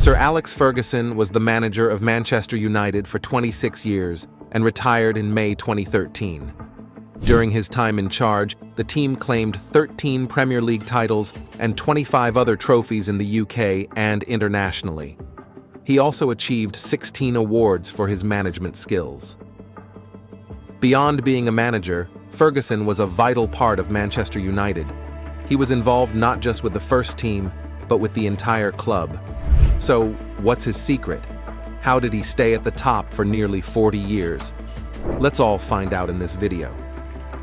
Sir Alex Ferguson was the manager of Manchester United for 26 years and retired in May 2013. During his time in charge, the team claimed 13 Premier League titles and 25 other trophies in the UK and internationally. He also achieved 16 awards for his management skills. Beyond being a manager, Ferguson was a vital part of Manchester United. He was involved not just with the first team, but with the entire club. So, what's his secret? How did he stay at the top for nearly 40 years? Let's all find out in this video.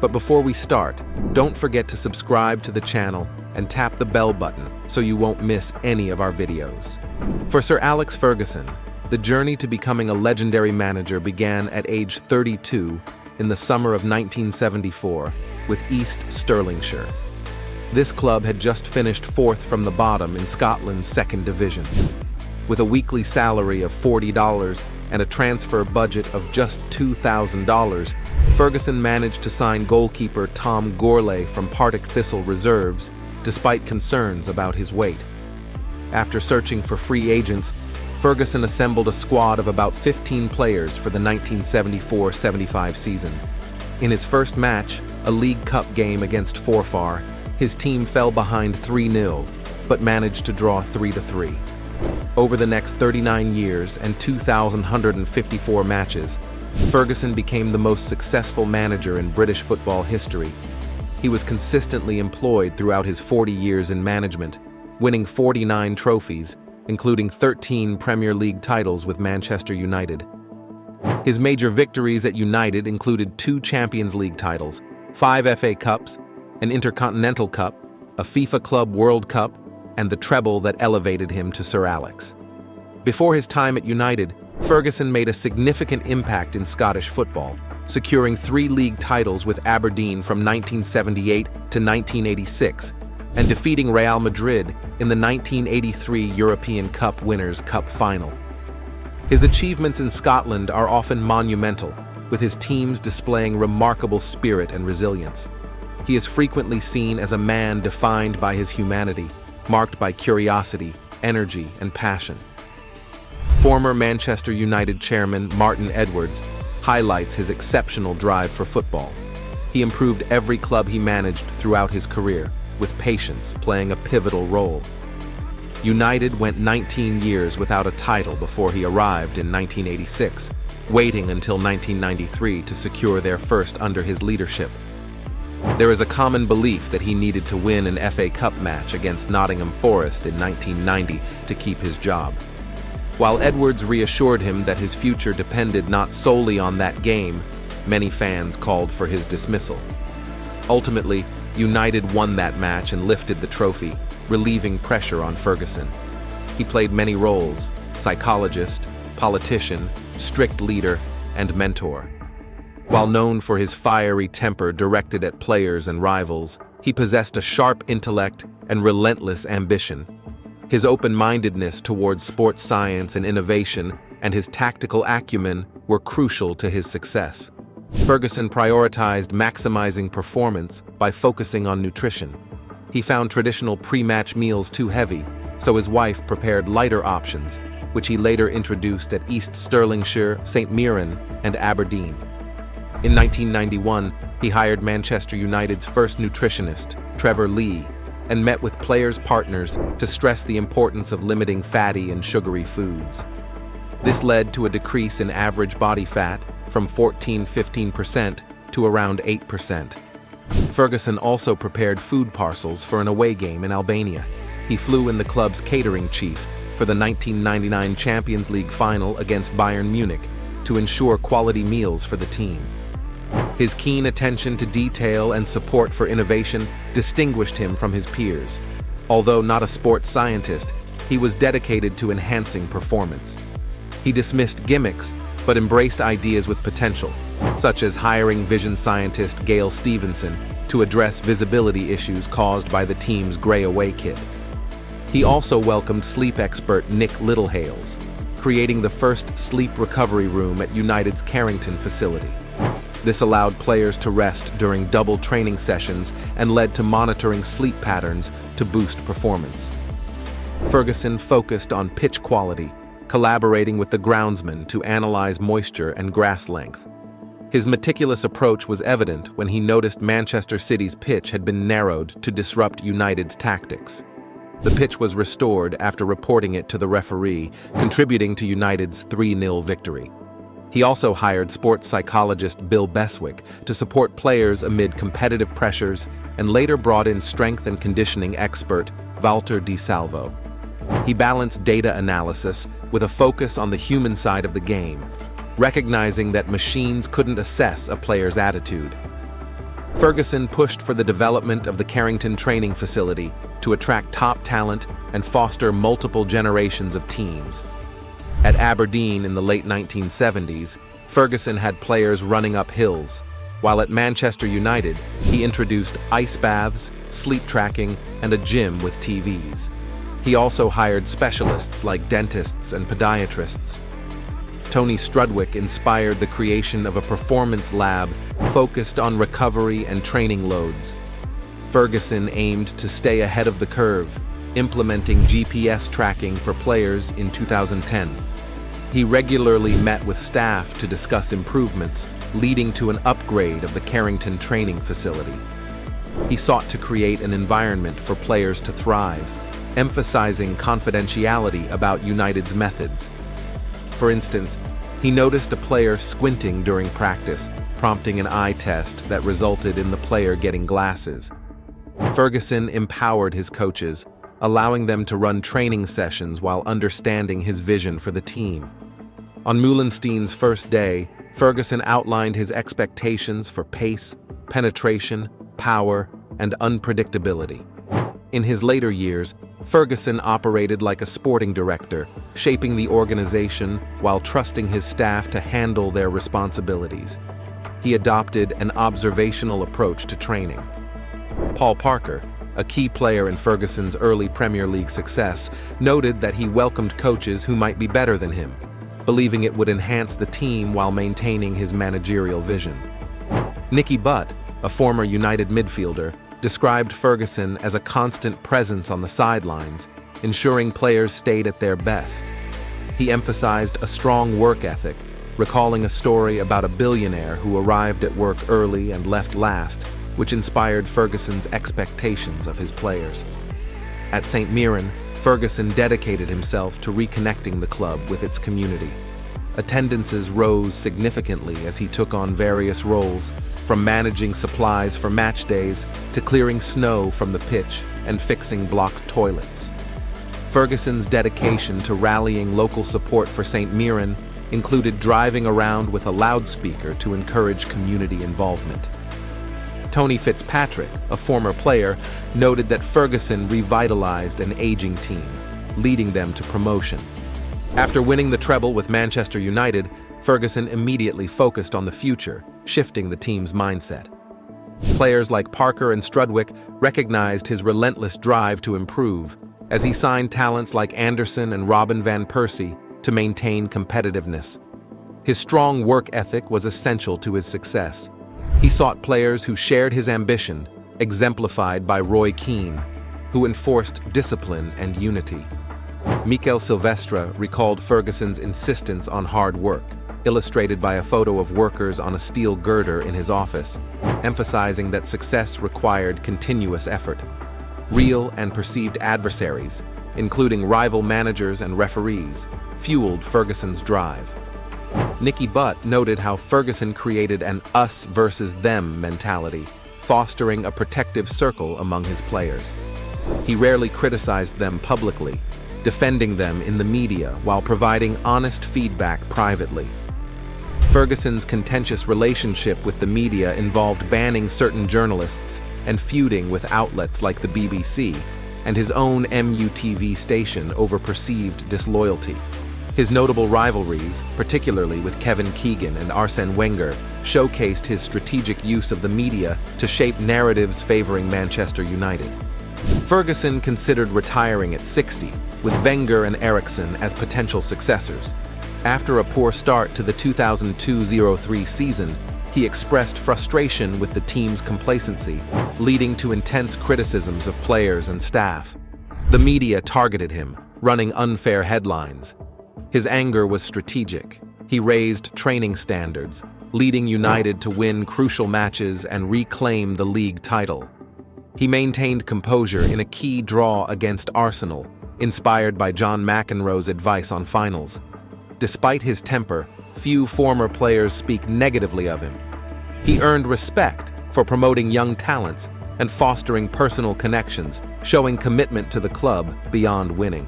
But before we start, don't forget to subscribe to the channel and tap the bell button so you won't miss any of our videos. For Sir Alex Ferguson, the journey to becoming a legendary manager began at age 32 in the summer of 1974 with East Stirlingshire. This club had just finished fourth from the bottom in Scotland's second division. With a weekly salary of $40 and a transfer budget of just $2,000, Ferguson managed to sign goalkeeper Tom Gourlay from Partick Thistle reserves, despite concerns about his weight. After searching for free agents, Ferguson assembled a squad of about 15 players for the 1974-75 season. In his first match, a League Cup game against Forfar, his team fell behind 3-0, but managed to draw 3-3. Over the next 39 years and 2,154 matches, Ferguson became the most successful manager in British football history. He was consistently employed throughout his 40 years in management, winning 49 trophies, including 13 Premier League titles with Manchester United. His major victories at United included 2 Champions League titles, 5 FA Cups, an Intercontinental Cup, a FIFA Club World Cup, and the treble that elevated him to Sir Alex. Before his time at United, Ferguson made a significant impact in Scottish football, securing 3 league titles with Aberdeen from 1978 to 1986, and defeating Real Madrid in the 1983 European Cup Winners' Cup final. His achievements in Scotland are often monumental, with his teams displaying remarkable spirit and resilience. He is frequently seen as a man defined by his humanity, marked by curiosity, energy, and passion. Former Manchester United chairman Martin Edwards highlights his exceptional drive for football. He improved every club he managed throughout his career, with patience playing a pivotal role. United went 19 years without a title before he arrived in 1986, waiting until 1993 to secure their first under his leadership. There is a common belief that he needed to win an FA Cup match against Nottingham Forest in 1990 to keep his job. While Edwards reassured him that his future depended not solely on that game, many fans called for his dismissal. Ultimately, United won that match and lifted the trophy, relieving pressure on Ferguson. He played many roles: psychologist, politician, strict leader, and mentor. While known for his fiery temper directed at players and rivals, he possessed a sharp intellect and relentless ambition. His open-mindedness towards sports science and innovation and his tactical acumen were crucial to his success. Ferguson prioritized maximizing performance by focusing on nutrition. He found traditional pre-match meals too heavy, so his wife prepared lighter options, which he later introduced at East Stirlingshire, St Mirren, and Aberdeen. In 1991, he hired Manchester United's first nutritionist, Trevor Lee, and met with players' partners to stress the importance of limiting fatty and sugary foods. This led to a decrease in average body fat from 14–15% to around 8%. Ferguson also prepared food parcels for an away game in Albania. He flew in the club's catering chief for the 1999 Champions League final against Bayern Munich to ensure quality meals for the team. His keen attention to detail and support for innovation distinguished him from his peers. Although not a sports scientist, he was dedicated to enhancing performance. He dismissed gimmicks, but embraced ideas with potential, such as hiring vision scientist Gail Stevenson to address visibility issues caused by the team's grey away kit. He also welcomed sleep expert Nick Littlehales, creating the first sleep recovery room at United's Carrington facility. This allowed players to rest during double training sessions and led to monitoring sleep patterns to boost performance. Ferguson focused on pitch quality, collaborating with the groundsman to analyze moisture and grass length. His meticulous approach was evident when he noticed Manchester City's pitch had been narrowed to disrupt United's tactics. The pitch was restored after reporting it to the referee, contributing to United's 3-0 victory. He also hired sports psychologist Bill Beswick to support players amid competitive pressures and later brought in strength and conditioning expert Walter Di Salvo. He balanced data analysis with a focus on the human side of the game, recognizing that machines couldn't assess a player's attitude. Ferguson pushed for the development of the Carrington training facility to attract top talent and foster multiple generations of teams. At Aberdeen in the late 1970s, Ferguson had players running up hills, while at Manchester United, he introduced ice baths, sleep tracking, and a gym with TVs. He also hired specialists like dentists and podiatrists. Tony Strudwick inspired the creation of a performance lab focused on recovery and training loads. Ferguson aimed to stay ahead of the curve, implementing GPS tracking for players in 2010. He regularly met with staff to discuss improvements, leading to an upgrade of the Carrington training facility. He sought to create an environment for players to thrive, emphasizing confidentiality about United's methods. For instance, he noticed a player squinting during practice, prompting an eye test that resulted in the player getting glasses. Ferguson empowered his coaches, allowing them to run training sessions while understanding his vision for the team. On Meulenstein's first day, Ferguson outlined his expectations for pace, penetration, power, and unpredictability. In his later years, Ferguson operated like a sporting director, shaping the organization while trusting his staff to handle their responsibilities. He adopted an observational approach to training. Paul Parker, a key player in Ferguson's early Premier League success, noted that he welcomed coaches who might be better than him, believing it would enhance the team while maintaining his managerial vision. Nicky Butt, a former United midfielder, described Ferguson as a constant presence on the sidelines, ensuring players stayed at their best. He emphasized a strong work ethic, recalling a story about a billionaire who arrived at work early and left last, which inspired Ferguson's expectations of his players. At St. Mirren, Ferguson dedicated himself to reconnecting the club with its community. Attendances rose significantly as he took on various roles, from managing supplies for match days to clearing snow from the pitch and fixing blocked toilets. Ferguson's dedication to rallying local support for St. Mirren included driving around with a loudspeaker to encourage community involvement. Tony Fitzpatrick, a former player, noted that Ferguson revitalized an aging team, leading them to promotion. After winning the treble with Manchester United, Ferguson immediately focused on the future, shifting the team's mindset. Players like Parker and Strudwick recognized his relentless drive to improve, as he signed talents like Anderson and Robin van Persie to maintain competitiveness. His strong work ethic was essential to his success. He sought players who shared his ambition, exemplified by Roy Keane, who enforced discipline and unity. Mikel Silvestre recalled Ferguson's insistence on hard work, illustrated by a photo of workers on a steel girder in his office, emphasizing that success required continuous effort. Real and perceived adversaries, including rival managers and referees, fueled Ferguson's drive. Nicky Butt noted how Ferguson created an us versus them mentality, fostering a protective circle among his players. He rarely criticized them publicly, defending them in the media while providing honest feedback privately. Ferguson's contentious relationship with the media involved banning certain journalists and feuding with outlets like the BBC and his own MUTV station over perceived disloyalty. His notable rivalries, particularly with Kevin Keegan and Arsene Wenger, showcased his strategic use of the media to shape narratives favoring Manchester United. Ferguson considered retiring at 60, with Wenger and Eriksson as potential successors. After a poor start to the 2002-03 season, he expressed frustration with the team's complacency, leading to intense criticisms of players and staff. The media targeted him, running unfair headlines. His anger was strategic. He raised training standards, leading United to win crucial matches and reclaim the league title. He maintained composure in a key draw against Arsenal, inspired by John McEnroe's advice on finals. Despite his temper, few former players speak negatively of him. He earned respect for promoting young talents and fostering personal connections, showing commitment to the club beyond winning.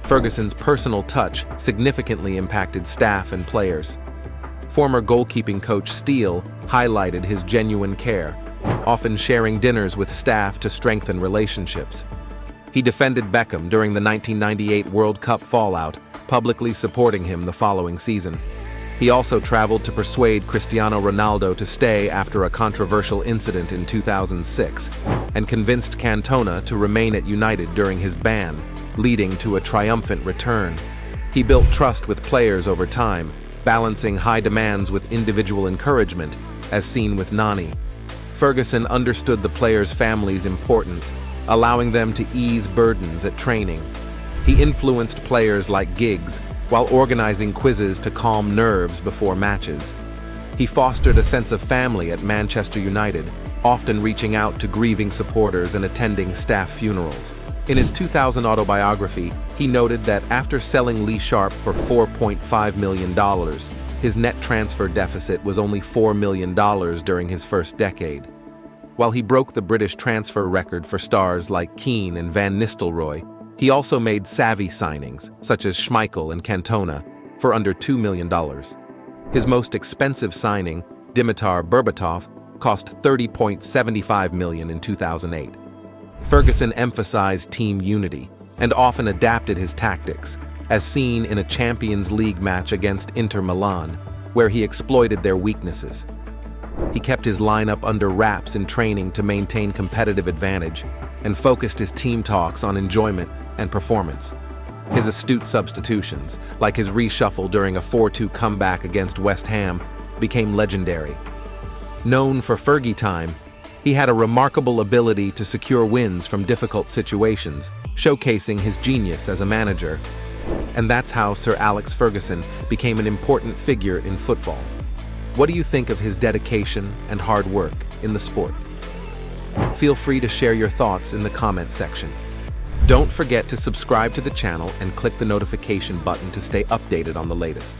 Ferguson's personal touch significantly impacted staff and players. Former goalkeeping coach Steele highlighted his genuine care, often sharing dinners with staff to strengthen relationships. He defended Beckham during the 1998 World Cup fallout, publicly supporting him the following season. He also traveled to persuade Cristiano Ronaldo to stay after a controversial incident in 2006, and convinced Cantona to remain at United during his ban, leading to a triumphant return. He built trust with players over time, balancing high demands with individual encouragement, as seen with Nani. Ferguson understood the players' families' importance, allowing them to ease burdens at training. He influenced players like Giggs while organizing quizzes to calm nerves before matches. He fostered a sense of family at Manchester United, often reaching out to grieving supporters and attending staff funerals. In his 2000 autobiography, he noted that after selling Lee Sharp for $4.5 million, his net transfer deficit was only $4 million during his first decade. While he broke the British transfer record for stars like Keane and Van Nistelrooy, he also made savvy signings, such as Schmeichel and Cantona, for under $2 million. His most expensive signing, Dimitar Berbatov, cost $30.75 million in 2008. Ferguson emphasized team unity and often adapted his tactics, as seen in a Champions League match against Inter Milan, where he exploited their weaknesses. He kept his lineup under wraps in training to maintain competitive advantage and focused his team talks on enjoyment and performance. His astute substitutions, like his reshuffle during a 4-2 comeback against West Ham, became legendary. Known for Fergie time, he had a remarkable ability to secure wins from difficult situations, showcasing his genius as a manager. And that's how Sir Alex Ferguson became an important figure in football. What do you think of his dedication and hard work in the sport? Feel free to share your thoughts in the comment section. Don't forget to subscribe to the channel and click the notification button to stay updated on the latest.